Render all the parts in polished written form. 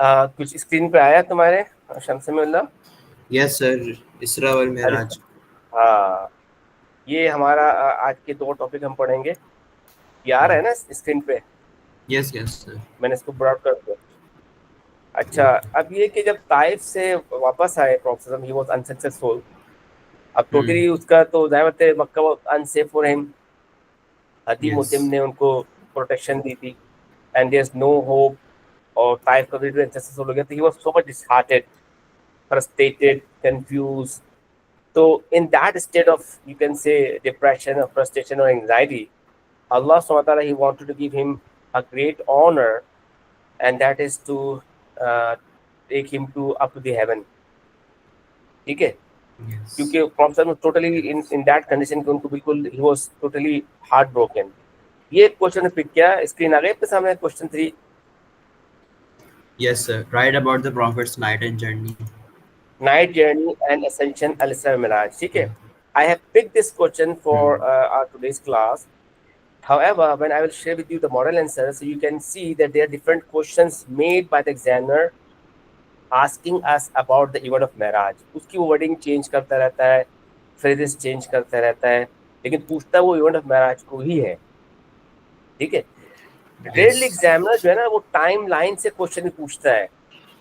कुछ स्क्रीन पे आया तुम्हारे शमसुल्लाह? यस सर, इसरा वल अरे मेराज। हाँ, ये हमारा आज के दो टॉपिक हम पढ़ेंगे। ये आ रहा है ना स्क्रीन पे? Yes yes sir. मैंने इसको ब्रॉड कर दिया। अच्छा, अब ये कि जब ताइफ से वापस आए प्रॉफेसर, ही वाज अनसक्सेसफुल। अब हम्म। टोटली उसका तो जाहिर है मक्का अनसेफ फॉर हिम। हदी यस। मुतिम ने उनको प्रोटेक्शन दी थी, and there is no hope. और ताइफ का भी अनसक्सेसफुल हो गया, तो he was so much disheartened, frustrated, confuse. So in that state of, you can say, depression or frustration or anxiety, Allah subhanahu wa ta'ala, he wanted to give him a great honor, and that is to uh, take him to up to the heaven. ठीक है? Yes. क्योंकि problem totally in that condition कि उनको बिल्कुल he was totally heart broken. ये question pick किया, screen आ गई आपके सामने question 3। Yes sir, right about the profits night and journey. Night journey and ascension al-Isra Miraj, ठीक है? I have picked this question for our today's class. However, when I will share with you the model answers, so you can see that there are different questions made by the examiner asking us about the event of Miraj. उसकी वो wording change करता रहता है, phrases change करता रहता है, लेकिन पूछता वो event of Miraj को ही है। ठीक है? यस। रेयरली एग्जामिनर जो है ना, वो टाइम लाइन से क्वेश्चन पूछता है।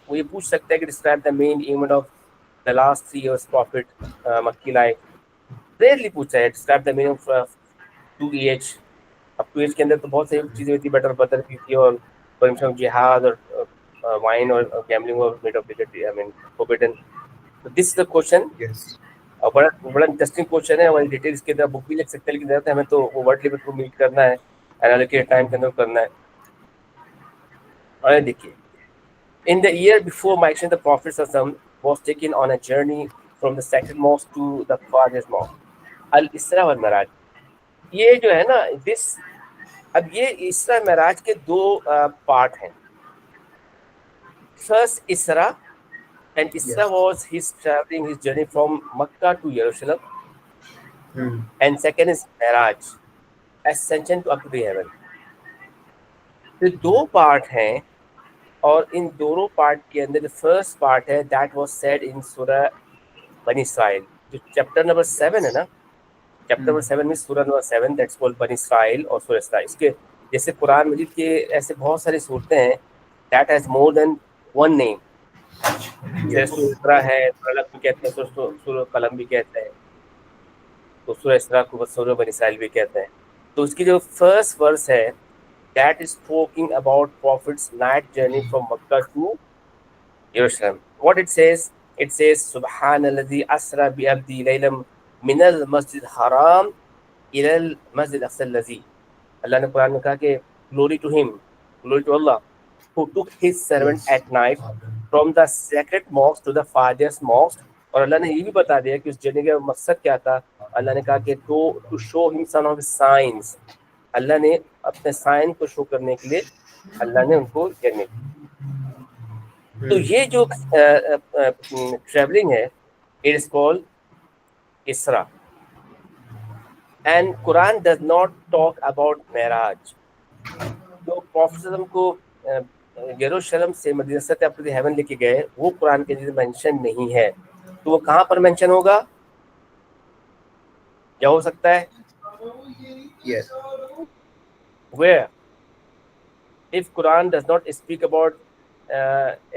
वो ये पूछ सकता है कि describe the main event of the last 3 years profit मक्की लाइफ। रेयरली पूछता है describe the meaning of 2 EH। अब 2 EH के अंदर तो बहुत सारी चीजें होती है, बटर बदर की थी, और परमिशन ऑफ जिहाद, और वाइन और गैम्बलिंग और made of I mean forbidden. तो this is the question. Yes. और बड़ा बड़ा इंटरेस्टिंग क्वेश्चन है, हमारी डिटेल इसके अंदर बुक भी लिख सकते हैं, लेकिन ज़्यादातर हमें तो वो वर्ड लिमिट को मीट करना है, एनालिकेट टाइम के अंदर करना है। और देखिए, in the year before migration, the Prophet ﷺ was taken on a journey from the sacred mosque to the farthest mosque, Al Isra wal Miraj। ये जो है ना, दिस, अब ये इसरा महराज के दो पार्ट हैं। First Isra, and Isra yes. Was his travelling, his journey from Mecca to यरूशलेम, and second is Miraj, ascension to up to the heaven। तो दो पार्ट हैं, और इन दोनों पार्ट के अंदर फर्स्ट पार्ट है दैट वाज सेड इन सूरह बनी इसराइल, जो चैप्टर नंबर 7 है ना। चैप्टर नंबर 7 में सूरह नंबर 7, दैट्स कॉल्ड बनी इसराइल और सूरह इसरा। इसके जैसे कुरान मजीद के ऐसे बहुत सारी सूरतें हैं that has more than one name. जैसे यस। सूरह इसरा है, सूरह अलक भी कहते हैं, सूरह कलम भी कहते हैं, तो सूरह इसरा को सूरह बनी इसराइल भी कहते हैं। तो उसकी जो फर्स्ट वर्स है, that is talking about prophet's night journey from Mecca to Jerusalem. What it says, Subhanalladhi asra bi abdi laylam min al masjid haram ila al masjid aqsa allazi। अल्लाह ने कुरान में कहा कि glory to him, glory to Allah, who took his servant yes. at night from the sacred mosque to the farthest mosque। और अल्लाह ने ये भी बता दिया कि उस जर्नी का मकसद क्या था। अल्लाह ने कहा कि to show him some of signs. Allah ने अपने साइन को शो करने के लिए अल्लाह ने उनको जर्नी। तो ये जो ट्रेवलिंग है, इट इज कॉल्ड इसरा, and Quran does not talk about Meraj. जो प्रोफेसर को यरूशलेम से मदीना से अपने हेवन लेके गए, वो कुरान के अंदर मेंशन नहीं है। तो वो कहाँ पर मेंशन होगा? क्या हो सकता है? Yes. Where? If Quran does not speak about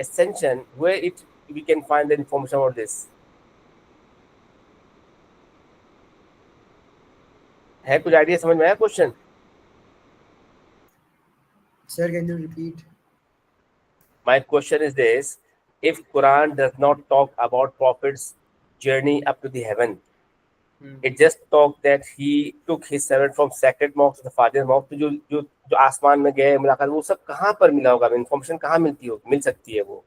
ascension, where it we can find the information about this? है कुछ आइडिया? समझ में आया question? Sir, can you repeat? My question is this: if Quran does not talk about Prophet's journey up to the heaven, it just talk that he took his servant from sacred mosque to the farthest mosque, तो जो आसमान में गए, मुलाकात, वो सब कहाँ पर मिला होगा? इन्फॉर्मेशन कहाँ मिल सकती है वो?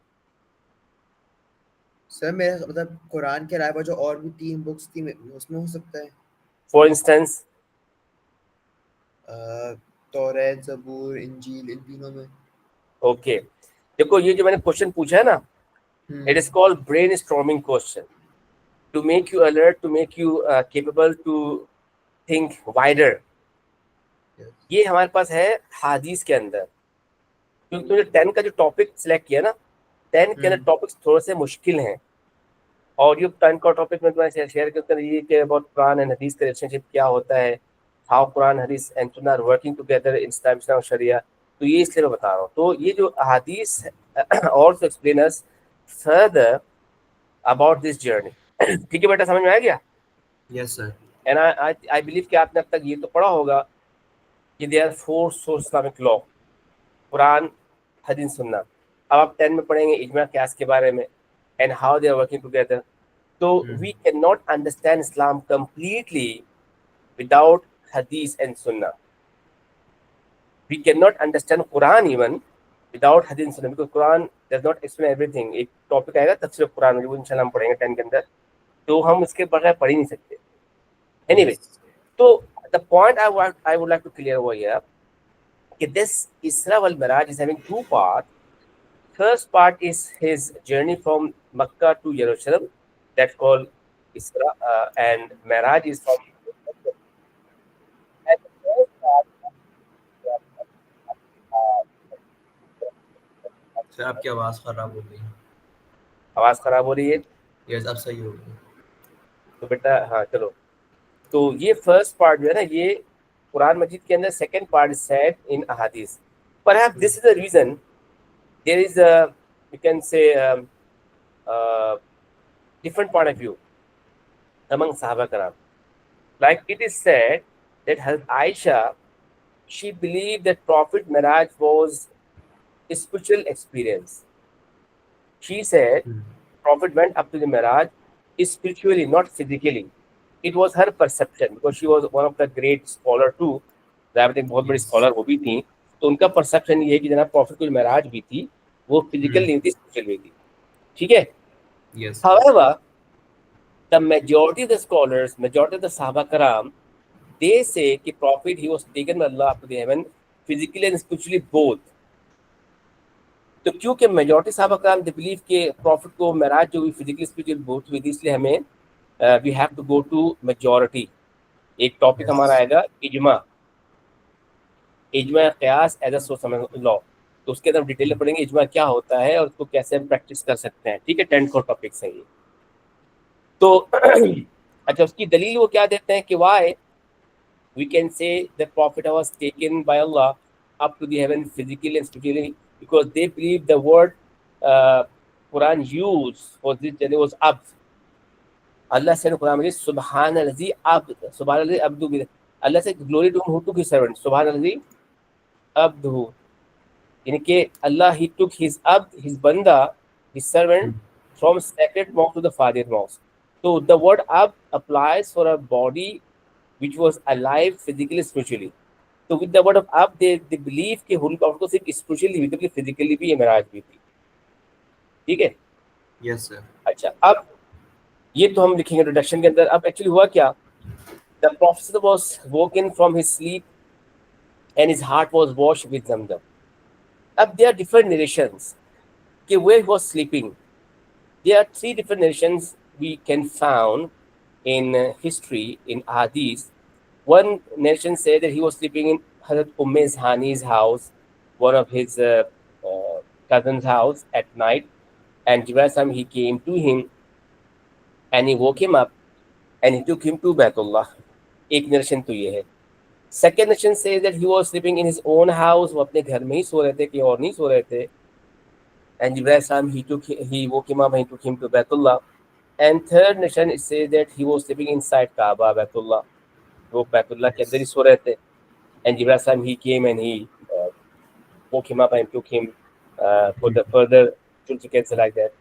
सर, मेरा मतलब कुरान के अलावा जो और भी 3 बुक्स थी उसमें हो सकता है। फॉर इंस्टेंस, तौरात, ज़बूर, इंजील, इन तीनों में। ओके, देखो ये जो मैंने क्वेश्चन पूछा है ना, it is called brainstorming question, to make you alert, to make you capable to think wider. ये हमारे पास है हादीस के अंदर। क्योंकि तुमने 10 का जो टॉपिक सिलेक्ट किया ना, 10 के अंदर टॉपिक्स थोड़े से मुश्किल हैं, और ये 10 का टॉपिक में तुम्हें शेयर करते ये कि अबाउट कुरान एंड हदीस का रिलेशनशिप क्या होता है, how Quran hadith and Sunnah are working together in Islam और शरिया। तो ये इसलिए मैं बता रहा हूँ। तो ये जो हदीस और to explain us further about this journey. ठीक है बेटा, समझ में आ गया? Yes sir. And I believe कि आपने अब तक ये तो पढ़ा होगा कि there are 4 source Islamic law, Quran हदीस सुन्नाह। अब आप 10 में पढ़ेंगे इजमा क़यास के बारे में and how they are working together. So we cannot understand Islam completely without Hadith and Sunnah. We cannot understand Quran even without Hadith and Sunnah, because Quran does not explain everything. एक topic आएगा तफसीर कुरान, जो इंशाल्लाह हम पढ़ेंगे 10 के अंदर, तो हम उसके बगैर पढ़ ही नहीं सकते। Anyway, so the point I would like to clear over here कि this Isra wal Miraj is having 2 parts. First part is his journey from Makkah to Jerusalem, that's called Isra, and Miraj is from. And the first part, sir आपकी आवाज खराब हो गई। आवाज खराब हो रही है? यस अब सही हो गई। तो बेटा हाँ चलो, तो ये फर्स्ट पार्ट जो है ना, ये कुरान मजीद के अंदर second part is said in अहादीस। Perhaps this is the reason there is a, you can say, different point of view among Sahaba Karam. Like it is said that Hazrat Aisha, she believed that Prophet Miraj was a spiritual experience. She said Prophet went up to the Miraj spiritually, not physically. It was her perception, because she was one of the great scholar too. एक बहुत बड़ी scholar वो भी थी, तो उनका perception ये है कि जनाब प्रॉफिट को मेराज भी थी, वो फिजिकल नहीं थी, स्पिरिचुअल भी थी। ठीक है? Yes. However, the majority of the scholars, majority of the Sahaba Karam, they say कि Prophet he was taken by Allah up to the heaven physically and spiritually both. तो क्योंकि मेजॉरिटी साहबा कराम दे बिलीव के profit को मेराज जो हुई physically spiritual both हुई थी, इसलिए हमें we have to go to majority. एक टॉपिक हमारा आएगा ijma, ijma qiyas as a source of law, तो उसके अंदर डिटेल में पढ़ेंगे इजमा क्या होता है और उसको कैसे हम प्रैक्टिस कर सकते हैं। ठीक है, 10 को टॉपिक्स हैं ये। तो अच्छा, उसकी दलील वो क्या देते हैं कि why we can say the prophet was taken by Allah up to the heaven physically and spiritually, because they believe the word Quran used for this journey was abd. Allah said in Quran, Subhanallazi abd, Subhanallazi abdu. Allah said, glory to him who took his servant, Subhanallazi abduhu. यानी कि Allah, he took his abd, his banda, his servant from sacred mouth to the farthest mouth. So the word abd applies for a body which was alive physically, spiritually. तो with the word of up they believe कि holy prophet को सिर्फ spiritually भी बल्कि physically भी मेराज भी थी। ठीक है? Yes sir. अच्छा, अब ये तो हम लिखेंगे इंट्रोडक्शन के अंदर। अब एक्चुअली हुआ क्या, the prophet was woken from his sleep and his heart was washed with Zamzam. अब देयर आर डिफरेंट नरेशंस कि where he was sleeping. There are 3 different narrations we can found in history, in hadith. One nation said that he was sleeping in Hazrat Hani's house, one of his cousin's house at night, and Jibril he came to him and he woke him up and he took him to Baitullah. एक narration तो ये है। Second nation says that he was sleeping in his own house, वो अपने घर में ही सो रहे थे, कहीं और नहीं सो रहे थे, and Jibril he woke him up and he took him to Baitullah. And third nation it says that he was sleeping inside Kaaba, Baitullah, वो बैतुल्लाह के अंदर ही सो रहे थे, and Jibril Salam he came and he woke him up and took him for the further to cancel like that.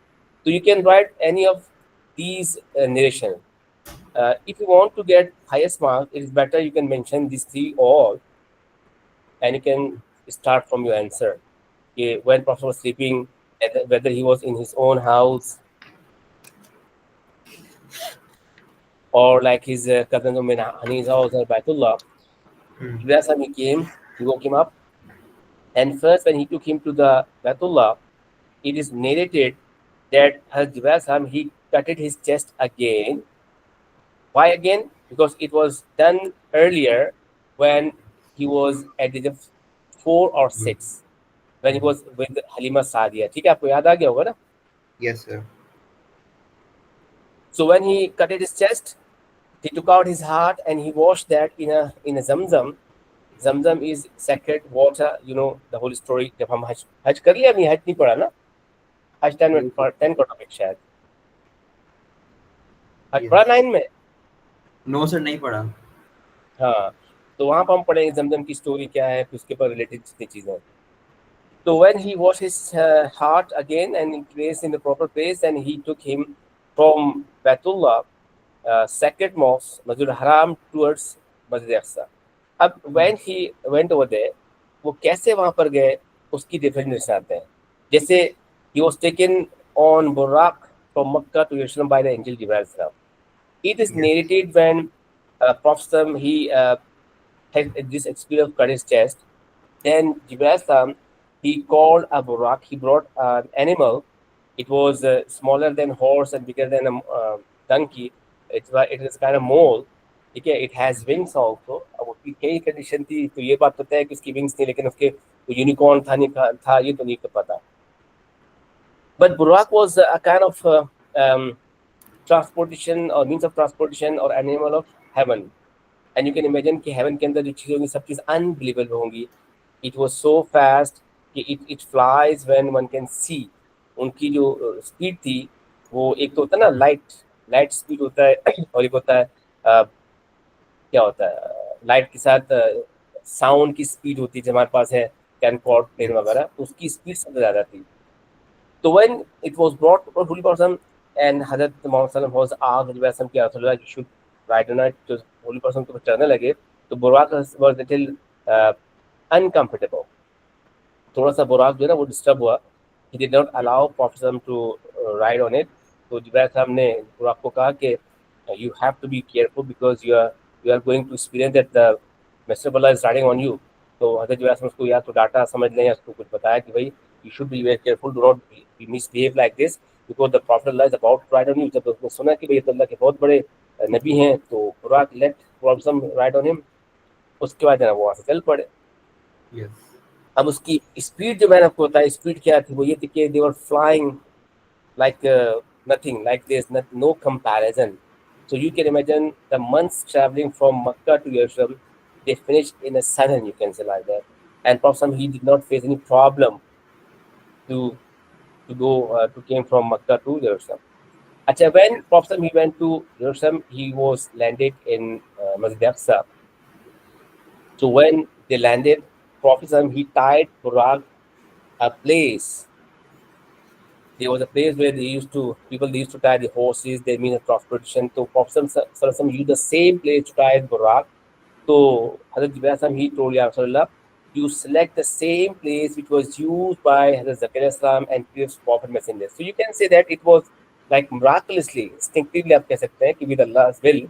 So you can write any of these narration. If you want to get highest mark, it is better you can mention these 3 all, and you can start from your answer. When Prophet was sleeping, whether he was in his own house or like his cousin Umm Hani's house or Baitullah. Last time he came, he woke him up, and first when he took him to the Baitullah, it is narrated that Hazrat he cutted his chest again. Why again? Because it was done earlier when he was at the age of 4 or 6. when he was with Halima Saadia. ठीक है, आपको याद आ गया होगा ना? Yes, sir. So when he cut his chest, he took out his heart and he washed that in a Zamzam. Zamzam is sacred water, you know the whole story. जब हम हज कर लिया, नहीं हज नहीं पढ़ा ना, हज 10 का टॉपिक शायद हज पढ़ा 9 में। No sir, नहीं पढ़ा। हाँ, तो वहाँ पर हम पढ़ेंगे जमजम की स्टोरी क्या है, फिर उसके ऊपर रिलेटेड जितनी चीजें। So when he washed his heart again and placed in the proper place, and he took him from Baitullah, sacred mosque, Masjid Haram, towards Masjid Aqsa. अब when he went over there, वो कैसे वहाँ पर गए उसकी difference आते हैं। जैसे he was taken on Buraq from Makkah to Jerusalem by the angel Jibril. It is narrated when Prophet he had this experience of cut his chest. Then Jibril he called a Buraq. He brought an animal. It was smaller than horse and bigger than a donkey. It is kind of mole. ठीक है, it has wings also. अब उसकी कई condition थी, तो ये बात पता है कि उसकी विंग्स थी, लेकिन उसके यूनिकॉर्न था नहीं था, ये तो नहीं पता। बट बुराक was a kind of transportation और मींस ऑफ ट्रांसपोर्टेशन और animal of haven. And you can imagine कि हेवन के अंदर जो चीज़ें होंगी सब चीज़ अनबिलीवेबल होंगी। इट वाज सो फास्ट कि it flies when one can see. उनकी जो स्पीड थी वो एक तो होता है ना लाइट स्पीड होता है, और एक होता है क्या होता है लाइट के साथ साउंड की स्पीड होती है, जो हमारे पास है कैनकॉर्ड प्लेन वगैरह, उसकी स्पीड सबसे ज़्यादा थी। तो when it was brought to holy person and हजरत मोहम्मद सल्लल्लाहु अलैहि वसल्लम वाज आस्क्ड वैसम कि रसूलुल्लाह you should ride on it, जो होली पर्सन को चढ़ने लगे तो बुराक वाज लिटिल अनकंफर्टेबल। थोड़ा सा बुराक जो है ना वो डिस्टर्ब हुआ। He did not allow prophet to ride on it. तो जिब्राइल साहब ने बुराक को कहा कि you have to be careful because you are going to experience that the Messenger of Allah is riding on you. तो हज़रत जिब्राइल साहब उसको या तो डाटा समझ लें या उसको कुछ बताया कि भाई you should be very careful, do not be misbehave like this because the Prophet Allah is about to ride on you. जब उसने सुना कि भाई अल्लाह के बहुत बड़े नबी हैं, तो बुराक let Prophet ride on him। उसके बाद वो वहाँ से चल पड़े। अब उसकी स्पीड जो मैंने आपको बताया, स्पीड क्या थी, वो ये थी कि they were flying like nothing, like there's no comparison. So you can imagine the months traveling from Makkah to Jerusalem, they finished in a sudden, you can say like that. And Prophet he did not face any problem to go to came from Makkah to Jerusalem. Achha, when Prophet he went to Jerusalem, he was landed in Masjid Aqsa. So when they landed, Prophet he tied Buraq a place. There was a place where they used to tie the horses, they mean a transportation. So Prophet used the same place to tie Buraq. So Hazrat Jibreel he told Ya Rasulullah, you select the same place which was used by Hazrat Zakaria and previous prophet messengers. So you can say that it was like miraculously, instinctively आप कह सकते हैं कि with Allah's will,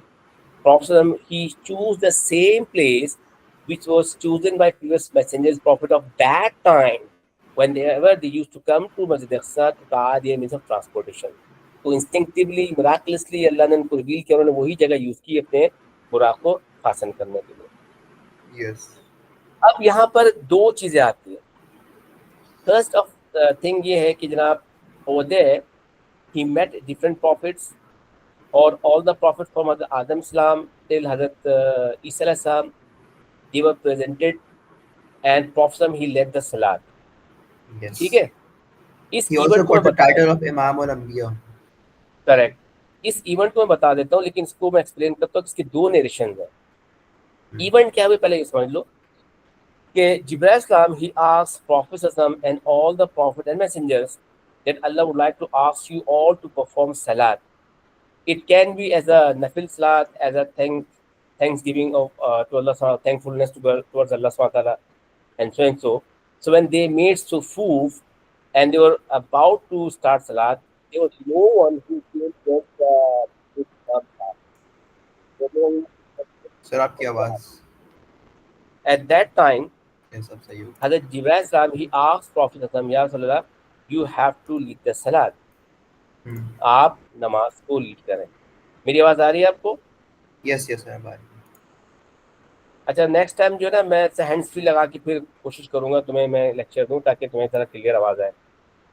Prophet he chose the same place which was chosen by previous messengers, prophet of that time. Whenever they used to come to Masjid Aqsa to tie their means of transportation, तो instinctively, miraculously अल्लाह ने उनको reveal किया, उन्होंने वही जगह use की अपने बुराक को फासन करने के लिए। Yes. अब यहाँ पर दो चीजें आती है। फर्स्ट ऑफ थिंग ये है कि जनाब over there he met different prophets, or all the prophets from Hazrat Adam salam till Hazrat Isa salam, they were presented, and Prophet he led the salat। Yes. ठीक है, इस He also event को मैं got the बता title of Imam al-Anbiya. Correct, इस event को मैं बता देता हूँ, लेकिन इसको मैं एक्सप्लेन करता हूँ। इसके दो नरेशन है। इवेंट क्या है पहले ये समझ लो कि जिब्राइल सलाम he asked Prophet sallam and all the prophet and messengers that Allah would like to ask you all to perform salat. It can be as a nafil salat, as a thanksgiving of to Allah, thankfulness towards Allah subhanahu wa ta'ala, and so and so. So when they made sufuf and they were about to start salat, there was no one who came just Sir, आपकी आवाज at that time, सब सही हो। Hazrat Jibreel salam he asked Prophet sallam, Ya Rasulullah, you have to lead the salat. आप नमाज को lead करें। मेरी आवाज आ रही है आपको? Yes, yes, sir. अच्छा नेक्स्ट टाइम जो है ना मैं हैंड्स फ्री लगा के फिर कोशिश करूंगा तुम्हें मैं लेक्चर दूं ताकि तुम्हें जरा क्लियर आवाज आए।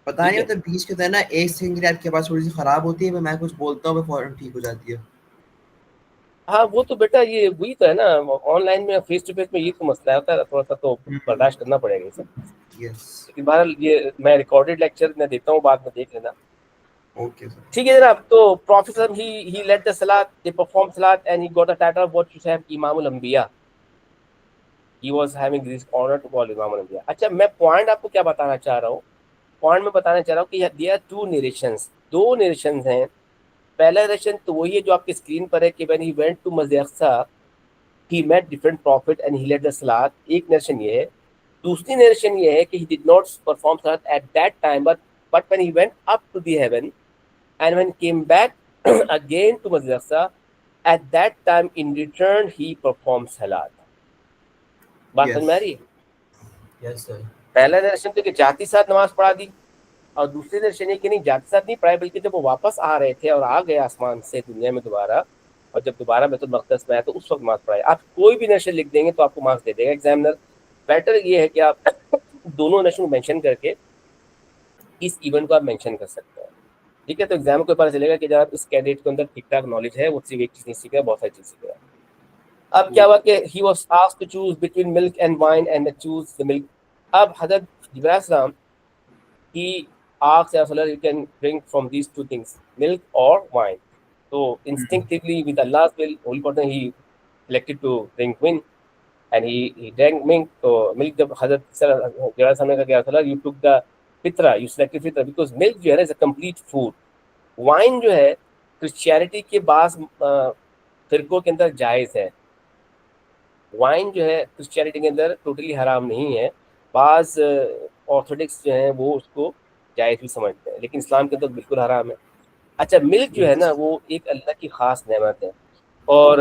पता ठीक नहीं है। मतलब बीच के अंदर ना एक सेकंड के लिए आपकी आवाज थोड़ी सी खराब होती है, मैं कुछ बोलता हूँ, फौरन ठीक हो जाती है। हाँ वो तो बेटा ये वही तो है ना, ऑनलाइन में फेस टू फेस में ये तो मसला होता है, थोड़ा सा तो बर्दाश्त करना पड़ेगा ये सब। यस। लेकिन बहरहाल ये मैं रिकॉर्डेड लेक्चर मैं देता हूँ, बाद में देख लेना। Okay sir. ठीक है जनाब, तो prophet he led the salat, they perform salat and he got the title of what you have Imamul Anbiya. He was having this honour to call Imamul Anbiya. अच्छा मैं पॉइंट आपको क्या बताना चाह रहा हूँ, पॉइंट में बताना चाह रहा हूँ कि देयर आर टू नरेशंस, दो नरेशंस हैं। पहला नरेशन तो वही है जो आपकी स्क्रीन पर है कि when he went to Masjid Aqsa he met different prophet and he led the सलात, एक नरेशन ये है। दूसरी नरेशन ये है कि ही डिड नॉट परफॉर्म सलात at that time but when he went up to the heaven and when came back again to Masjid Aqsa, at that time in return he performed salat. बात समझ में आ yes. रही है? Yes sir. पहला दर्शन तो कि जाति साथ नमाज पढ़ा दी, और दूसरे दर्शन ये कि नहीं जाति साथ नहीं पढ़ाई, बल्कि जब वो वापस आ रहे थे और आ गए आसमान से दुनिया में दोबारा, और जब दोबारा बैतुल मक़दस में आया तो उस वक्त नमाज पढ़ाई। आप कोई भी नशर लिख देंगे तो आपको मार्क्स दे देगा एग्जामिनर। बेटर ये है कि आप दोनों नशर मेंशन करके इस इवेंट को आप मेंशन कर सकते हैं। ठीक है, तो एग्जाम को पता चलेगा कि जब इस कैंडिडेट के अंदर ठीक ठाक नॉलेज है, वो सिर्फ एक चीज नहीं सीख रहा, बहुत सारी चीज सीख रहा है। अब क्या हुआ कि he was asked to choose between milk and wine and choose the milk. अब हजरत जिब्राइल अलैहिस्सलाम ही आस्क्ड या Rasulullah, you can drink from these two things, milk और वाइन। तो इंस्टिंक्टिवली विद अल्लाह's will holy person he selected to drink wine and he drank milk। तो milk जब Hazrat Jibrail अलैहिस्सलाम ने कहा कि या Rasulullah you took the fitra, you selected fitra, because milk जो है ना is a complete food. Wine जो है क्रिश्चियनिटी के बास फिरकों के अंदर जायज़ है। वाइन जो है क्रिश्चियनिटी के अंदर टोटली हराम नहीं है। बाज ऑर्थोडॉक्स जो हैं वो उसको जायज़ भी समझते हैं, लेकिन इस्लाम के अंदर बिल्कुल हराम है। अच्छा मिल्क जो है ना यस। वो एक अल्लाह की खास नेमत है, और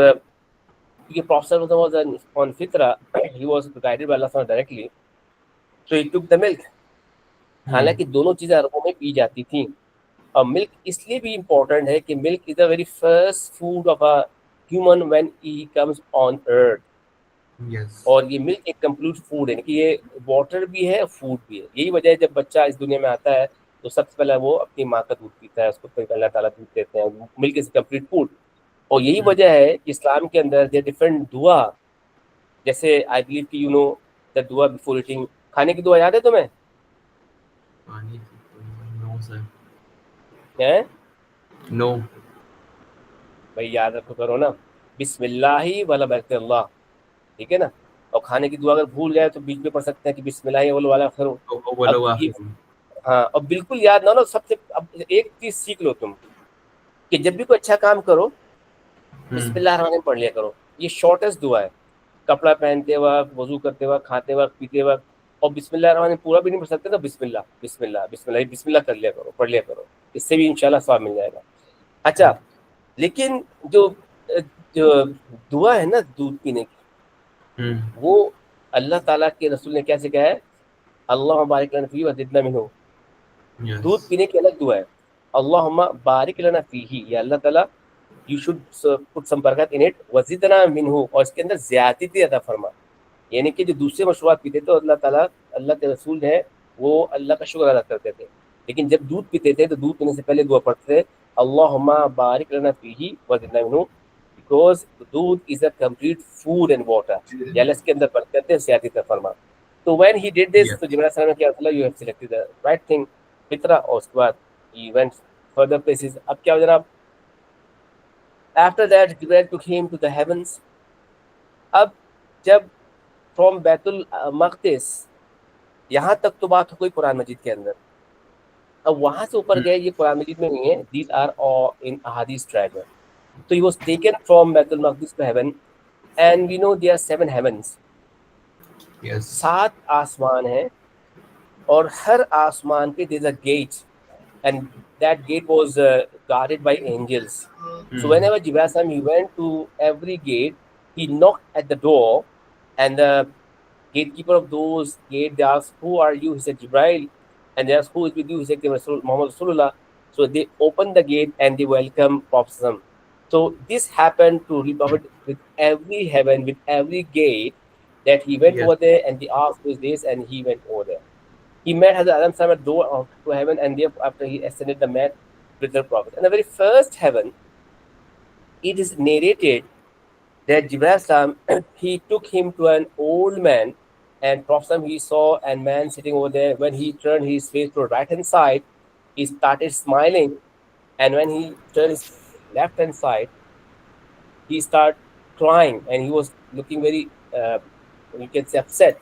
ये prophet was on fitra, he was guided by Allah directly, so he took the milk. हालांकि दोनों चीज़ें अरबों में पी जाती थी। और मिल्क इसलिए भी इम्पोर्टेंट है कि milk is the very first food of a human when he comes on earth. Yes. और ये मिल्क एक कंप्लीट फूड है कि ये वाटर भी है, फूड भी है। यही वजह है जब बच्चा इस दुनिया में आता है तो सबसे पहले वो अपनी माँ का दूध पीता है, उसको फिर अल्लाह ताला दूध देते हैं। Milk is complete food. और यही वजह है कि इस्लाम के अंदर जो डिफरेंट दुआ, जैसे आई बिलीव कि यू नो द दुआ बिफोर ईटिंग, खाने की दुआ याद है तुम्हें? No sir. है नो। भाई, याद रखो करो ना, बिस्मिल्लाही वाला बरकतुल्लाह। ठीक है ना। और खाने की दुआ अगर भूल जाए तो बीच में पढ़ सकते हैं कि बिस्मिल्लाह वाला खैर। अब ये, हाँ, और बिल्कुल याद ना लो सबसे। अब एक चीज सीख लो तुम कि जब भी कोई अच्छा काम करो बिस्मिल्लाह रहमान रहीम पढ़ लिया करो। ये शॉर्टेस्ट दुआ है। कपड़ा पहनते वक्त, वजू करते वक्त, खाते वक्त, पीते वक्त। और बिस्मिल्लाह रहमान रहीम पूरा भी नहीं पढ़ सकते तो बिस्मिल्लाह बिस्मिल्लाह बिस्मिल्लाह बिस्मिल्लाह कर लिया करो, पढ़ लिया करो। इससे भी इंशाल्लाह सवाब मिल जाएगा। अच्छा, लेकिन जो दुआ है ना दूध पीने की, वो अल्लाह ताला के रसूल ने क्या सिखाया है? अल्लाह बारिक लना फीही व ज़िदना मिन्हु। दूध पीने की अलग दुआ है, अल्लाहुम्मा बारिक लना फीही, या अल्लाह ताला यू शुड पुट सम बरकत इन इट व ज़िदना मिन्हु, और इसके अंदर ज़्यादती अता फरमा। यानी कि जो दूसरे मशरूबात पीते थे अल्लाह ताला, अल्लाह के रसूल है वो अल्लाह का शुक्र अदा करते थे, लेकिन जब दूध पीते थे तो दूध पीने से पहले दुआ पढ़ते थे, अल्लाहुम्मा बारिक लना फीही व ज़िदना मिन्हु, बिकॉज दूध is a complete food and water, या इसके अंदर बरकत है, ज़्यादती अता फरमा। तो व्हेन ही डिड दिस, तो जिब्राइल सलाम ने क्या बोला, you have selected the right thing, fitra. और उसके बाद ही वेंट फर्दर प्लेसेस। अब क्या हो जनाब, after that Jibril took him to the heavens. अब जब फ्रॉम बैतुल मक़दिस, यहाँ तक तो बात हो गई कुरान मजीद के अंदर। अब वहां से ऊपर गए, ये कुरान मजीद में नहीं है, दीज आर इन अहादीस ट्रेजर। तो he was taken from Baitul Maqdis to heaven, and we know there are 7 heavens, 7 आसमान हैं, और हर आसमान पे there is a gate, and that gate was guarded by angels. So whenever Jibril he went to every gate, he knocked at the door, and the gatekeeper of those gate, they asked, "Who are you?" He said, "Jibril." And they asked, "Who is with you?" He said, Muhammad Rasulullah. So they opened the gate and they welcome Prophet. So this happened to Holy Prophet with every heaven, with every gate, that he went Yes. over there and they asked who is this, and he went over there. He met Hazrat Adam Salam at door of to heaven, and therefore after he ascended the mat with the Prophet. And the very first heaven, it is narrated that Jibreel Salam he took him to an old man, and Prophet Salam, he saw a man sitting over there. When he turned his face to the right hand side, he started smiling, and when he turned his left hand side, he started crying, and he was looking very, you can say, upset.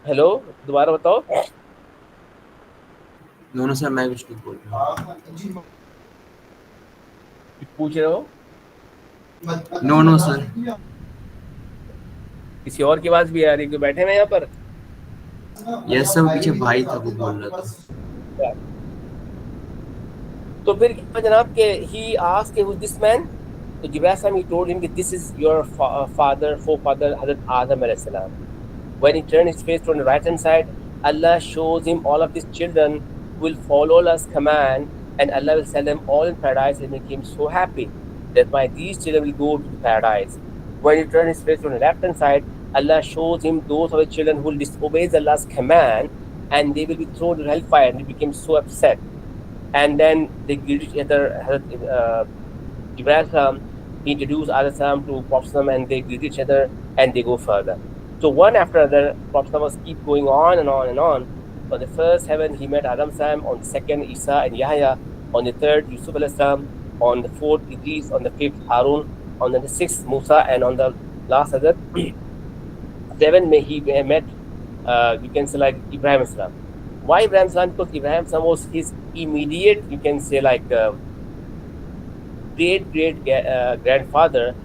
Hello, दोबारा बताओ. दोनों से मैं कुछ नहीं बोल रहा कुछ पूछ रहे हो? नो सर किसी और की आवाज भी आ रही है? बैठे हैं यहाँ पर? यस सर, पीछे भाई था वो बोल रहा था. तो फिर क्या जनाब के he asked who is this man? So Jibril he told him that this is your forefather Hazrat Adam alayhi salam. When he turned his face to the right hand side, Allah shows him all of these children will follow Allah's command, and Allah will send them all in paradise and make him so happy that why these children will go to the paradise. When he turned his face to the left hand side, Allah shows him those of the children who will disobey Allah's command, and they will be thrown to hellfire, and he became so upset. And then they greet each other. Jibreel he introduced Adam to Prophet, and they greet each other and they go further. So one after another, Prophet was keep going on and on and on. On the first heaven, he met Adam Sam. On the second, Isa and Yahya. On the third, Yusuf al-Islam. On the fourth, Idris. On the fifth, Harun. On the sixth, Musa. And on the last Hazrat, seven, he met, you can say, like Ibrahim Islam. Why Ibrahim Islam? Because Ibrahim Islam was his immediate, you can say, like great grandfather,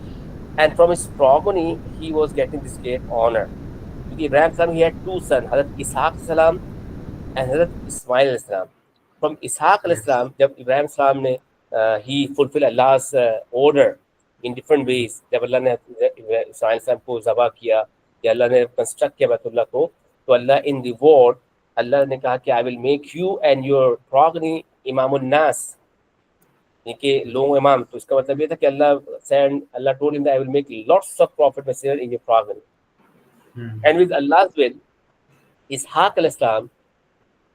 and from his progeny he was getting this great honor. With Ibrahim Islam, he had two sons, Hazrat Ishaq Salam and Hazrat Ismail Islam. From Ishaq Islam, जब Ibrahim Islam ने he fulfilled Allah's order in different ways. जब अल्लाह ने Ismail Islam को ज़बह किया, या अल्लाह ने construct किया बैतुल्लाह को, तो अल्लाह in reward अल्लाह ने कहा कि I will make you and your progeny इमामुन नास, कि लोग इमाम. तो इसका मतलब ये था कि Allah told him that I will make lots of prophet messengers in your progeny. And with Allah's will, Ishaq al-Islam,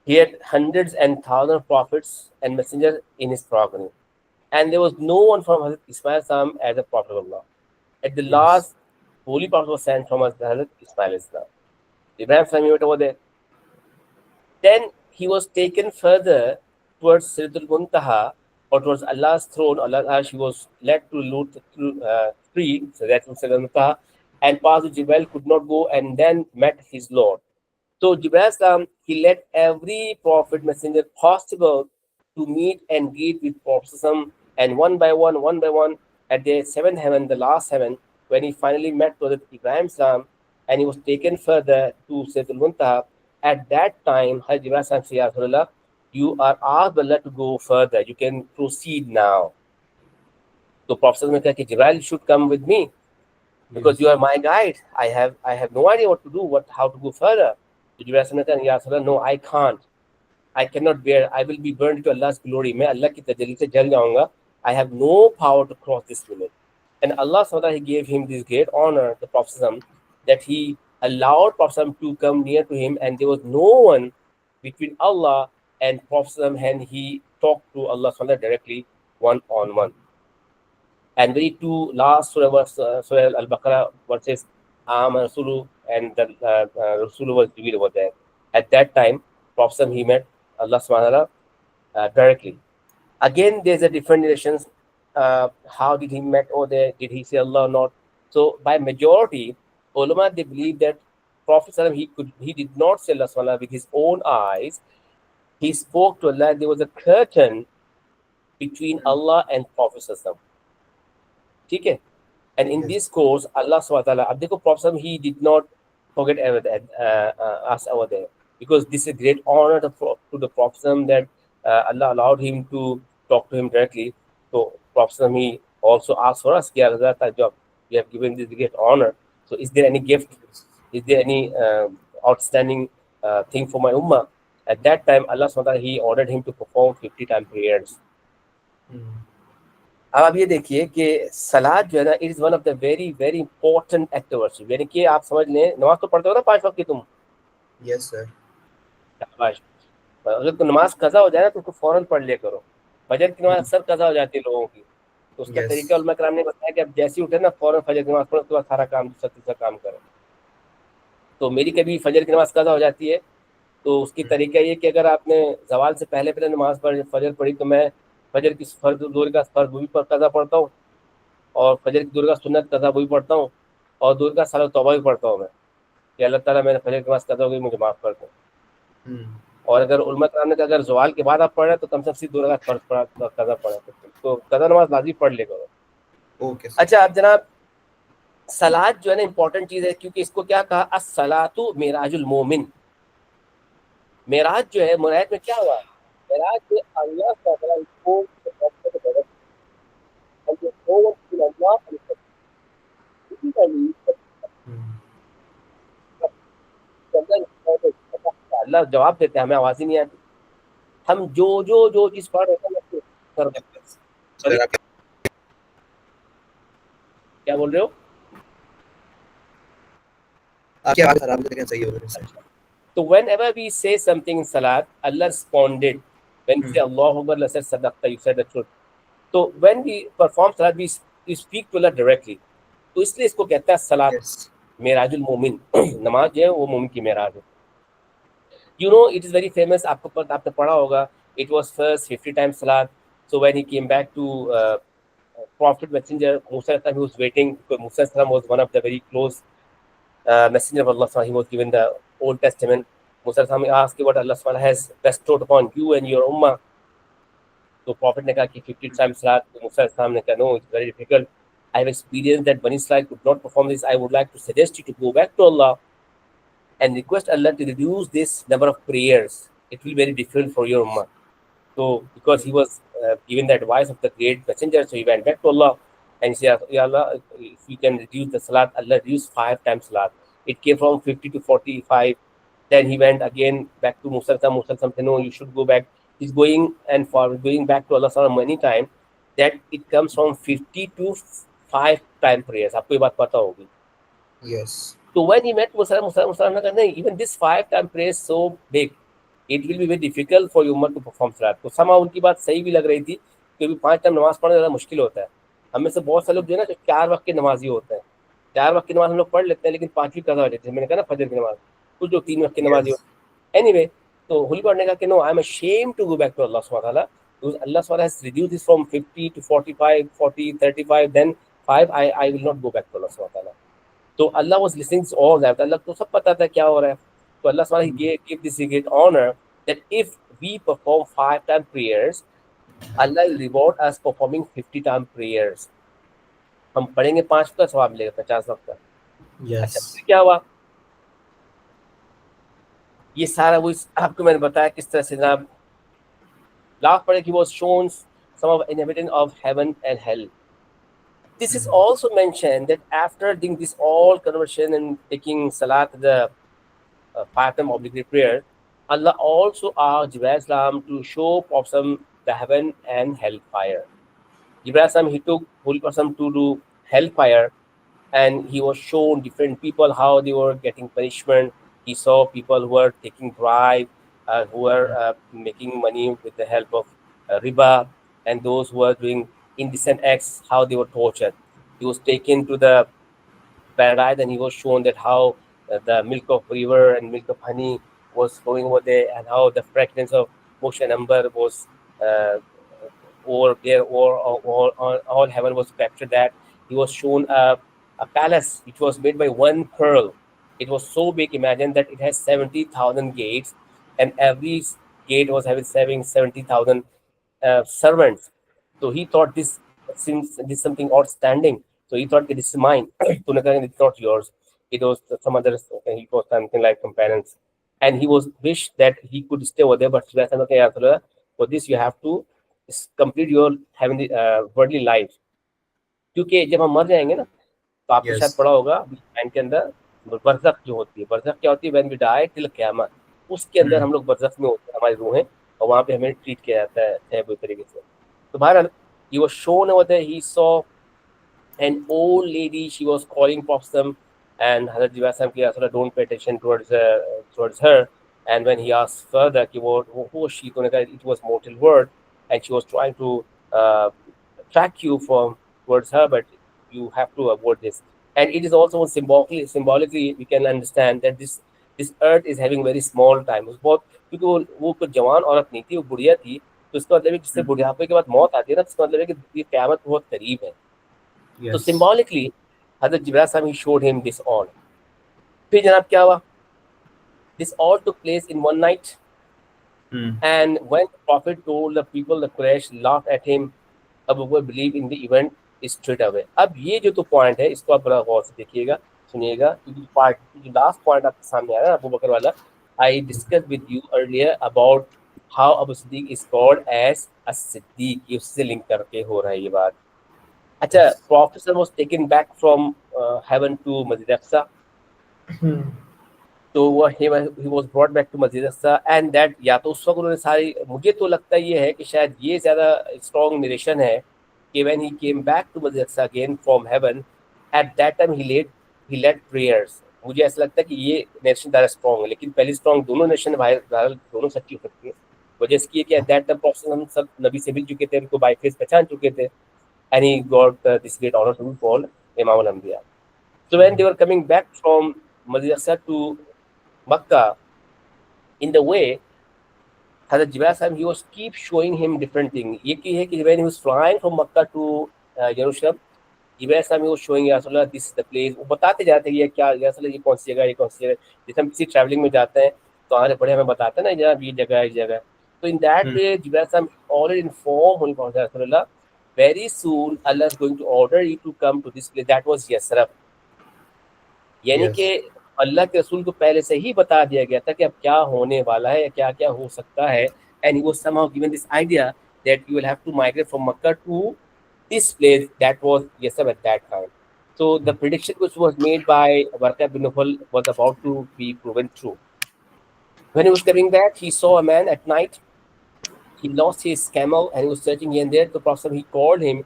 he had hundreds and thousands of prophets and messengers in his progeny, and there was no one from Hazrat Ismail Islam as a prophet of Allah. At the last, holy prophet was sent from Hazrat Ismail Islam. Ibrahim Islam went over there. Then he was taken further towards Sidratul Muntaha, or towards Allah's throne. He was led to loot tree, so that's Sidratul Muntaha, and past Jibreel could not go, and then met his Lord. So Jibreel he led every prophet messenger possible to meet and greet with Prophet, and one by one, at the seventh heaven, the last heaven, when he finally met with Ibrahim Islam, and he was taken further to Sidratul Muntaha. At that time, Jibreel said, Ya Rasulullah, you are asked by Allah to go further. You can proceed now. So Prophet said, Jibreel should come with me, because you are my guide. I have no idea what to do, how to go further. So Jibreel said, Ya Rasulullah, no, I can't. I cannot bear. I will be burned to Allah's glory. मैं Allah की तजल्ली से जल जाऊंगा. I have no power to cross this limit. And Allah SWT, he gave him this great honor, the Prophet, that he allowed Prophet to come near to him, and there was no one between Allah and Prophet, and he talked to Allah SWT directly, one-on-one. And very two last surah Al-Baqarah verses Rasulu, and the Rasulu was revealed over there. At that time, Prophet he met Allah SWT directly. Again, there's a different narrations. How did he met over there? Did he see Allah or not? So by majority, ulama, they believe that Prophet he did not see Allah SWT with his own eyes. He spoke to Allah. There was a curtain between Allah and Prophet. Okay? And in this course, Allah SWT, Prophet he did not forget us over there, because this is a great honor to the Prophet that Allah allowed him to talk to him directly. So Prophet he also asked for us, we have given this great honor. So is there any gift? Is there any outstanding thing for my ummah? At that time, Allah SWT, He ordered him to perform 50 time prayers. अब आप ये देखिए कि सलात जो है ना, it is one of the very very important act of worship. यानी कि आप समझ लें, नमाज तो पढ़ते हो ना 5 वक्त की तुम? Yes sir. शाबाश। अगर तो नमाज कज़ा हो जाए ना तो उसको फ़ौरन पढ़ लिया करो। फजर की नमाज अक्सर कज़ा हो जाती है लोगों की, तो उसका तरीका उलमा कराम ने बताया कि अब जैसे ही उठे ना फ़ौरन फजर की नमाज पढ़ो, उसके बाद सारा काम दूसरा काम करो। तो मेरी कभी फजर की नमाज कज़ा हो जाती है, तो उसकी तरीका ये कि अगर आपने ज़वाल से पहले पहले नमाज पढ़ फजर पढ़ी, तो मैं फजर की फ़र्ज़ ज़ोहर का फ़र्ज़ वो भी कज़ा पढ़ता हूँ, और फजर की ज़ोहर का सुन्नत कज़ा वो भी पढ़ता हूँ, और ज़ोहर का सलात तौबा भी पढ़ता हूँ मैं कि अल्लाह ताला मैंने फजर की नमाज कज़ा हो गई, मुझे माफ़ कर दो। और अगर उलमा कराम ने कहा अगर ज़वाल के बाद आप पढ़ रहे हैं तो कम से कम सिर्फ 2 रकात फ़र्ज़ पढ़ा, कज़ा पढ़ा, तो कज़ा नमाज लाज़मी पढ़ लिया करो। ओके। अच्छा अब जनाब, सलात जो है ना इंपॉर्टेंट चीज़ है, क्योंकि इसको क्या कहा, अस्सलातु मिराजुल मोमिन। मेराज जो है, मेराज में क्या हुआ? मेराज में अल्लाह ताला को अल्लाह जवाब देते हैं, हमें आवाज़ ही नहीं आती। हम जो चीज़ पढ़ रहे हैं क्या बोल रहे हो? आपकी आवाज़ खराब है लेकिन सही हो रही है। So whenever we say something in salat, Allah responded. When we say Allahu Akbar, Allah said sadaqta, you said the truth. So when we perform salat, we speak to Allah directly. तो इसलिए इसको कहता है सलात मेराजुल मोमिन। नमाज जो है वो मोमिन की मेराज है। You know, it is very famous. आपने पढ़ा होगा, it was first 50 times salat. So when he came back to Prophet Messenger Musa, he was waiting because Musa was one of the very close messenger of Allah. He was given the Old Testament. Musa asked what Allah has bestowed upon you and your ummah. So Prophet ने कहा कि 50 times salat. तो Musa ने कहा no, it's very difficult. I have experienced that Bani Israel could not perform this. I would like to suggest you to go back to Allah and request Allah to reduce this number of prayers. It will be very difficult for your ummah. So because he was given the advice of the great messenger, so he went back to Allah and said, Ya Allah, if you can reduce the salat, Allah reduced 5 times salat. It came from 50 to 45. Then he went again back to Musa. Musa said, no, you should go back. He's going and going back to Allah Subhanahu many times. That it comes from 50 to 5 time prayers. आपको ये बात पता होगी. Yes. So when he met Musa ने कहा नहीं, even this 5 time prayer is so big, it will be very difficult for you to perform salat. तो समा उनकी बात सही भी लग रही थी, क्योंकि 5 टाइम नमाज पढ़ना ज़्यादा मुश्किल होता है। हम में से बहुत से लोग जो है ना, जो 4 वक्त के नमाजी होते हैं, 4 वक्त की नमाज हम लोग पढ़ लेते हैं, लेकिन 5वीं कज़ा हो जाती है। मैंने कहा ना फजर की नमाज, कुछ जो 3 वक्त की नमाजी होते हैं। एनीवे, तो हुलबा ने कहा कि no, I am ashamed to go back to Allah subhanahu wa ta'ala, because Allah subhanahu has reduced this from 50 to 45, 40, 35, then 5. I will not go back to Allah subhanahu wa ta'ala. तो अल्लाह was listening to all that. अल्लाह को सब पता था क्या हो रहा है। तो अल्लाह subhanahu gave this great honor that if we perform 5 time prayers, Allah will reward us performing 50 time prayers. हम पढ़ेंगे 5 का सवाब मिलेगा 50 वक्त का। अच्छा, क्या हुआ? ये सारा वो आपको मैंने बताया किस तरह से जनाब लाख पढ़े कि was shown some of inhabitants of heaven and hell. This is also mentioned that after doing this all conversion and taking salat, the 5 time obligatory prayer, Allah also asked Jibreel to show Prophet the heaven and hellfire. Jibreel he took Holy Prophet to do hellfire, and he was shown different people how they were getting punishment. He saw people who were taking bribe, who were making money with the help of riba, and those who were doing indecent acts, how they were tortured. He was taken to the paradise, and he was shown that how the milk of river and milk of honey was flowing over there, and how the fragrance of Moshe and Amber was over there, or all heaven was captured. That he was shown a palace which was made by one pearl. It was so big, imagine that it has 70,000 gates, and every gate was having 70,000 servants. So he thought this is something outstanding. So he thought this is mine. It's not yours. It was some others. He was something like companions, and he was wished that he could stay over there. But for this you have to complete your heavenly worldly life. क्योंकि जब हम मर जाएंगे ना, तो आपने शायद पढ़ा होगा के अंदर बरज़ख जो होती है। बरज़ख क्या होती है? व्हेन वी डाई टिल क़यामत, उसके अंदर हम लोग बरज़ख में होते हैं, हमारी रूहें, और वहाँ पे हमें ट्रीट किया जाता है बुरी तरीके से। तो बहरहाल he was shown over there, he saw an old lady, she was calling Prophet, and Hazrat Jibril ki Rasulullah don't pay attention towards her. And when he asked further कि वो who was she, तो उन्होंने कहा it was mortal word, and she was trying to uh, track you from towards her, but you have to avoid this. And it is also symbolically we can understand that this earth is having very small time. उस बहुत, क्योंकि वो कुछ जवान औरत नहीं थी, वो बुढ़िया थी, तो इसका मतलब है कि जिससे बुढ़ापे के बाद मौत आती है ना, तो इसका मतलब है कि ये क़यामत बहुत करीब है। तो सिंबॉलिकली हजरत जिब्राइल साहब he showed him this all. फिर जनाब क्या हुआ, this all took place in one night, and when the prophet told the people, the Quraysh laughed at him, अब वो believe in the event straight away. अब ये जो तो पॉइंट है, इसको आप बड़ा गौर से देखिएगा, सुनिएगा, क्योंकि पार्ट जो लास्ट पॉइंट आपके सामने आया ना अबू बकर वाला, I discuss with you earlier about how Abu Siddiq is called as a Siddiq, ये उससे लिंक करके हो रहा है ये बात। अच्छा, professor was taken back from heaven to Masjid Aqsa, तो वो he was brought back to Masjid Aqsa, and that, या तो उस वक्त उन्होंने सारी, मुझे तो लगता ये है कि शायद ये ज़्यादा स्ट्रॉन्ग नरेशन है कि when he came back to Masjid Aqsa again from heaven, at that time he led prayers. मुझे ऐसा लगता है कि ये नरेशन ज़्यादा स्ट्रॉन्ग है, लेकिन पहली स्ट्रॉन्ग दोनों नरेशन दोनों सच्ची हो सकती है। वजह इसकी है कि एट दैट टाइम प्रोफेसर हम सब नबी से मिल चुके थे, उनको बाय फेस पहचान चुके थे, and he got this great honor to be called Imam al-Anbiya. So when they were coming back from Masjid Aqsa to Makkah, in the way, Hazrat Jibril Sahib, he was keep showing him different things. ये की है कि when he was flying from Makkah to Jerusalem, Jibril Sahib was showing Ya Rasulullah, this is the place. वो बताते जाते हैं ये क्या, Ya Rasulullah ये कौन सी जगह, ये कौन सी जगह। जैसे हम किसी ट्रैवलिंग में जाते हैं तो आगे पढ़े हमें बताते हैं ना जनाब ये जगह ये जगह। तो in that way Jibril Sahib already informed him about Ya Rasulullah, very soon Allah is going to order you to come to this place. That was Yasrib, यानी कि अल्लाह के रसूल को पहले से ही बता दिया गया था कि अब क्या होने वाला है या क्या क्या हो सकता है। and he was somehow given this idea that you will have to migrate from Makkah to this place, that was Yasrib at that time. So the prediction which was made by Warqa bin Nawfal was about to be proven true. When he was coming back, he saw a man at night. He lost his camel and he was searching here and there. The Prophet, he called him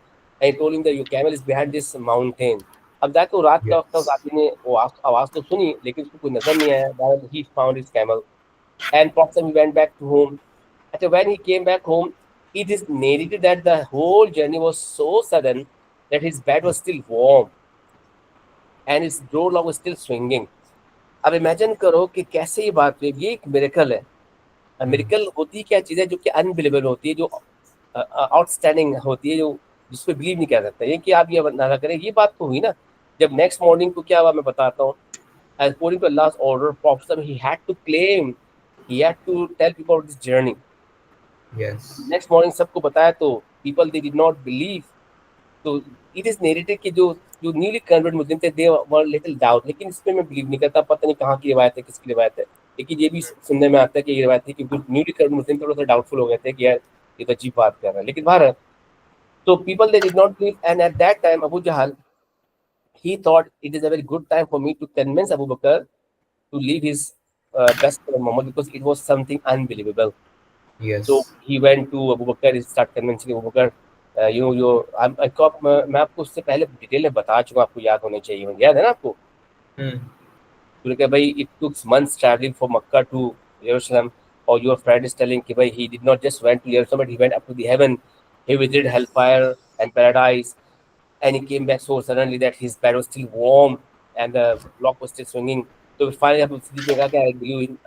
and he told him that your camel is behind this mountain. अब जाके रात का वक्त आदमी ने वो आवाज तो सुनी लेकिन उसको कोई नजर नहीं आया। He found his camel and Prophet, he went back to home. After when he came back home, it is narrated that the whole journey was so sudden that his bed was still warm and his door lock was still swinging. अब imagine करो कि कैसे ये बात हुई, ये एक miracle है। मिरेकल होती क्या चीज़ है जो कि अनबिलीवेबल होती है, जो आउटस्टैंडिंग होती है, जो जिस पे बिलीव नहीं कर सकता। ये कि आप ये ना करें, ये बात तो हुई ना। जब नेक्स्ट मॉर्निंग को क्या हुआ मैं बताता हूँ। According to Allah's order, Prophet he had to claim, he had to tell people about this journey. Yes. Next morning सबको बताया तो people they did not believe. तो it is narrated कि जो न्यूली कन्वर्ट मुस्लिम थे they were little doubt, लेकिन इस पे मैं बिलीव नहीं करता, पता नहीं कहाँ की रिवायत है, किसकी रिवायत है। लेकिन ये भी सुनने में आता है कि ये रिवायत थी कि न्यूली कन्वर्ट मुस्लिम थोड़ा सा डाउटफुल हो गए थे कि यार ये तो अजीब बात कर रहा है। लेकिन बाहर तो people they did not believe, and at that time Abu Jahl he thought it is a very good time for me to convince Abu Bakr to leave his best friend Muhammad, because it was something unbelievable. Yes. So he went to Abu Bakr, he started convincing Abu Bakr, मैं आपको उससे पहले detail में बता चुका, आपको याद होने चाहिए, याद है ना आपको। तो कहा भाई it took months traveling from Makkah to Jerusalem, or your friend is telling कि भाई he did not just went to Jerusalem but he went up to the heaven, he visited hellfire and paradise, and he came back so suddenly that his bed was still warm and the clock was still swinging. तो finally Abu Siddique ने कहा कि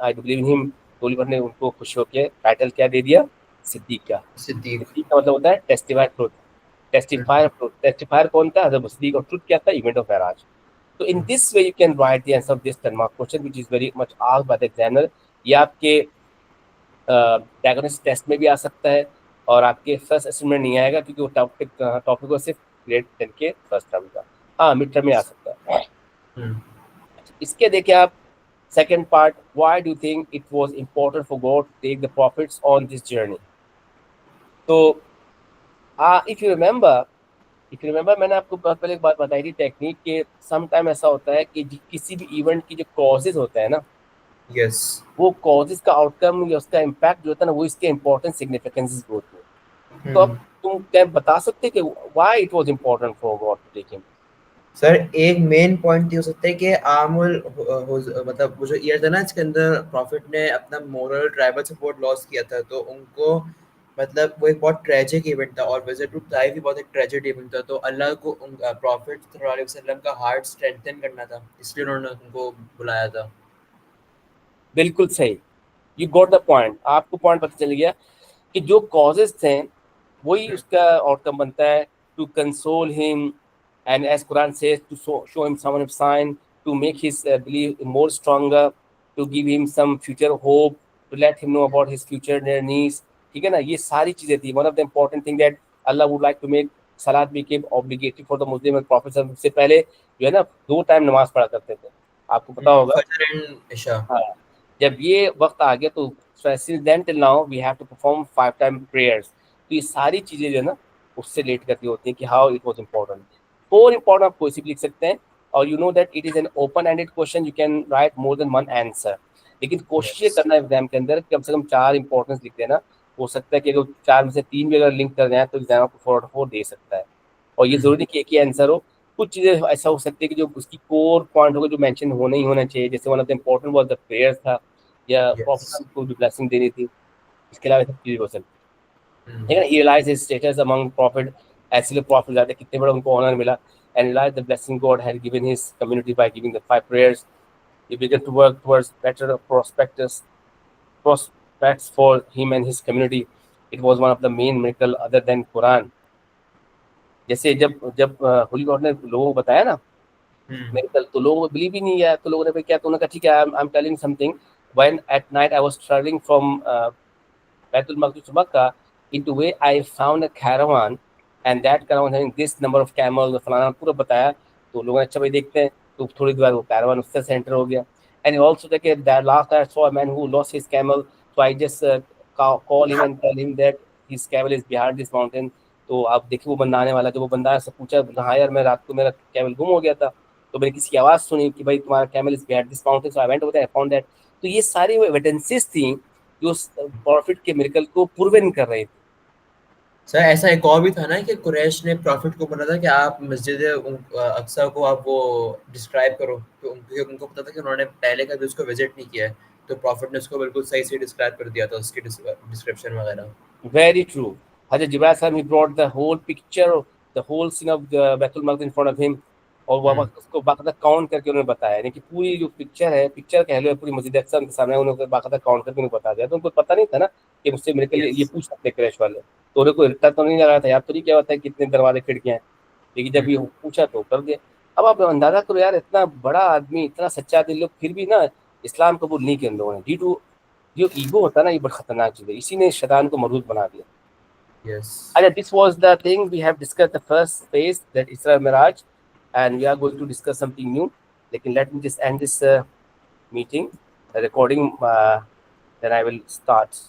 I believe in him। तो अली ने उनको खुश होकर title क्या दे दिया, सिद्दीक का। सिद्दीक का मतलब होता है टेस्टिफायर ट्रुथ, टेस्टिफायर ट्रुथ। टेस्टिफायर कौन था, हज़रत सिद्दीक, और ट्रुथ क्या था, event of Meraj. So in this way you can write the answer of this 10 mark question, which is very much asked by the examiner. ये आपके diagnostic test में भी आ सकता है और आपके फर्स्ट असेसमेंट नहीं आएगा क्योंकि वो टॉपिक को सिर्फ ग्रेड 10 के फर्स्ट टर्म का, हाँ मिड टर्म में आ सकता है। इसके देखिए आप second part, why do think it was important for God to take the prophets on this journey. तो इफ यू रिमेंबर मैंने आपको बहुत पहले एक बात बताई थी टेक्निक के, सम टाइम ऐसा होता है कि किसी भी इवेंट की जो कॉजेज होता है ना, यस। वो कॉजेज का आउटकम या उसका इम्पैक्ट जो होता है ना, वो इसके इम्पोर्टेंट सिग्निफिकेंसेस होते हैं। तो अब तुम क्या बता सकते कि why it was important for God to take him? Sir एक मेन पॉइंट ये हो सकता है कि मतलब वो जो ईयर था ना, इसके अंदर प्रॉफिट ने अपना मोरल ट्राइबल सपोर्ट लॉस किया था, तो उनको मतलब वो एक बहुत ट्रेजिक इवेंट था, और विजिट टू टाइफ भी बहुत एक ट्रेजिक इवेंट था, तो अल्लाह को प्रॉफिट सल्लल्लाहु अलैहि वसल्लम का हार्ट स्ट्रेंथन करना था, इसलिए उन्होंने उनको बुलाया था। बिल्कुल सही, यू गॉट द पॉइंट, आपको पॉइंट पता चल गया कि जो कॉजेज थे वही उसका आउटकम बनता है, to console him and as Quran says to show him some of sign, to make his believe more stronger, to give him some future hope, to let him know about his future there needs. ठीक है ना, ये सारी चीजें थी। One of the important thing that Allah would like to make salat became obligatory for the Muslim, and prophet से पहले जो है ना 2 टाइम नमाज पढ़ा करते थे, आपको पता होगा। फजर एंड इशा। हाँ, जब ये वक्त आ गया तो since then till now we have to perform 5 time prayers। तो ये सारी चीजें जो है ना उससे रिलेट करती होती हैं कि how it was important. 4 important आप कोई सी भी लिख सकते हैं, और you know that it is an open ended question, you can write more than one answer. लेकिन कोशिश ये यस। करना एग्जाम के अंदर कम से कम 4 इंपॉर्टेंस लिख देना। हो सकता है कि अगर 4 में से 3 भी अगर लिंक कर जाए तो एग्जाम आपको 4 दे सकता है। और ये जरूरी नहीं कि एक ही आंसर हो, कुछ चीजें ऐसा हो सकती है कि जो उसकी कोर पॉइंट होगा जो मेंशन होना ही होना चाहिए, जैसे one of the important was the prayer था, या यस। प्रॉफिट को भी ब्लेसिंग देनी थी। इसके अलावा सब चीजें हो सकती है। लेकिन he realise his status among prophet, ऐसे लोग प्रॉफिट जाते कितने बड़ा उनको ऑनर मिला, and realise the blessing God had given his community by giving the 5 prayers। He began to work towards better prospects for him and his community। It was one of the main miracle other than Quran। जैसे जब जब Holi God ने लोगों को बताया ना medical, तो लोगों को बिलीव ही नहीं किया, तो लोगों ने फिर क्या, तो उन्होंने कहा ठीक है, I am telling something. When at night I was travelling from Baitul Maqdis to Makkah, into way I found a caravan, and that caravan having this number of camels, फलाना पूरा बताया। तो लोगों ने अच्छा भाई देखते हैं, तो थोड़ी देर बाद वो caravan उससे सेंटर हो गया। And also that last I saw a man who lost his camel, so I just call him and tell him that his camel is behind this mountain। तो आप देखिए वो बंदा आने वाला, जब वो बंदा से पूछा, हाँ यार मैं रात को मेरा कैमल गुम हो गया था, तो मैंने किसी की आवाज़ सुनी कि भाई तुम्हारा camel is behind this mountain, so I went over there, I found that. तो ये सारी एविडेंसेस थी जो उस प्रॉफिट के मिरेकल को प्रूवन कर रहे थे। सर ऐसा एक और भी था ना कि कुरैश ने प्रॉफिट को बोला था कि आप मस्जिद अक्सा को आप वो डिस्क्राइब करो, तो उनको पता था कि उन्होंने पहले कभी उसको विजिट नहीं किया है, तो प्रॉफिट ने उसको बिल्कुल सही से डिस्क्राइब कर दिया था, उसकी डिस्क्रिप्शन वगैरह। Very true. Hazrat Jibril Salam, he brought the whole picture, the whole scene of the Baitul Maqdis in front of him, और वो उसको बाकायदा काउंट करके उन्होंने बताया, यानी कि पूरी जो पिक्चर है, पिक्चर कह लो, पूरी मस्जिद अक्सा उनके सामने उन्होंने बाकायदा काउंट करके उन्हें बता दिया। तो उनको पता नहीं था ना कि मुझसे मेरे के लिए ये यस। पूछ सकते क्रैश वाले, तो उन्हें कोई रट्टा तो नहीं लगा था, याद तो नहीं क्या होता है कितने दरवाजे खिड़कियां हैं। लेकिन जब ये पूछा तो कर दिया। अब आप अंदाजा करो यार, इतना बड़ा आदमी, इतना सच्चा दिल, लोग फिर भी ना इस्लाम कबूल नहीं किया उन लोगों ने, ड्यू टू जो ईगो होता है ना, ये बड़ा खतरनाक चीज़ है, इसी ने शैतान को मरदूद बना दिया। Yes. This was the thing we have discussed the first phase, that Isra Miraj, and we are going to discuss something new. Lekin let me just end this meeting, the recording, then I will start.